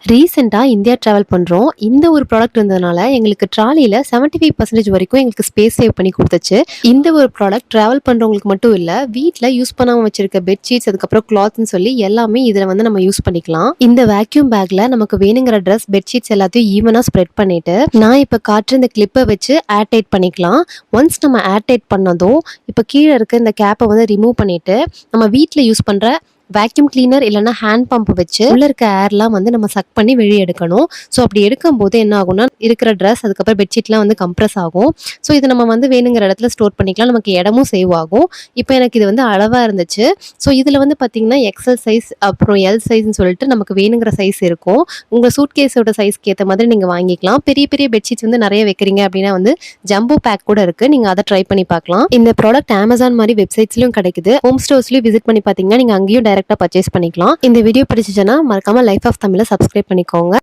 ரீசெண்டா India travel பண்றோம். இந்த ஒரு ப்ராடக்ட் இருந்ததுனால எங்களுக்கு ட்ராலில 75% வரைக்கும் எங்களுக்கு ஸ்பேஸ் சேவ் பண்ணி குடுத்துச்சு. இந்த ஒரு ப்ராடக்ட் டிராவல் பண்றவங்களுக்கு மட்டும் இல்ல, வீட்ல யூஸ் பண்ணாம வச்சிருக்க பெட்ஷீட்ஸ், அதுக்கப்புறம் கிளாத்ன்னு சொல்லி எல்லாமே இதுல வந்து நம்ம யூஸ் பண்ணிக்கலாம். இந்த வேக்யூம் பேக்ல நமக்கு வேணுங்கிற ட்ரெஸ், பெட்ஷீட்ஸ் எல்லாத்தையும் ஈவனா ஸ்ப்ரெட் பண்ணிட்டு, நான் இப்ப காட்டுற இந்த கிளிப்ப வச்சு ஏர் டைட் பண்ணிக்கலாம். ஒன்ஸ் நம்ம ஏர் டைட் பண்ணதும், இப்ப கீழ இருக்க இந்த கேப்ப வந்து ரிமூவ் பண்ணிட்டு, நம்ம வீட்ல யூஸ் பண்ற வேக்யூம் கிளீனர் இல்லைன்னா ஹேண்ட் பம்ப் வச்சு உள்ள இருக்க ஏர்லாம் வந்து நம்ம சக் பண்ணி வெளியே எடுக்கணும். ஸோ அப்படி எடுக்கும்போது என்ன ஆகும்னா இருக்கிற ட்ரெஸ் அதுக்கப்புறம் பெட்ஷீட்லாம் வந்து கம்ப்ரஸ் ஆகும். ஸோ இதை நம்ம வந்து வேணுங்கிற இடத்துல ஸ்டோர் பண்ணிக்கலாம். நமக்கு இடமும் சேவ் ஆகும். இப்போ எனக்கு இது வந்து அளவாக இருந்துச்சு. ஸோ இதில் வந்து பார்த்தீங்கன்னா எக்ஸல் சைஸ் அப்புறம் எல் சைஸ்ன்னு சொல்லிட்டு நமக்கு வேணுங்கிற சைஸ் இருக்கும். உங்கள் சூட்கேஸோட சைஸ்க்கு ஏற்ற மாதிரி நீங்கள் வாங்கிக்கலாம். பெரிய பெரிய பெட்ஷீட்ஸ் வந்து நிறைய வைக்கிறீங்க அப்படின்னா வந்து ஜம்போ பேக் கூட இருக்குது. நீங்கள் அதை ட்ரை பண்ணி பார்க்கலாம். இந்த ப்ராடக்ட் அமேசான் மாதிரி வெப்சைட்ஸ்லையும் கிடைக்குது. ஹோம் ஸ்டோர்ஸ்லையும் விசிட் பண்ணி பார்த்தீங்கன்னா நீங்கள் அங்கேயும் டைரக்டா பர்ச்சேஸ் பண்ணிக்கலாம். இந்த வீடியோ பிடிச்சிச்சுன்னா மறக்காம லைஃப் ஆஃப் தமிழை சப்ஸ்கிரைப் பண்ணிக்கோங்க.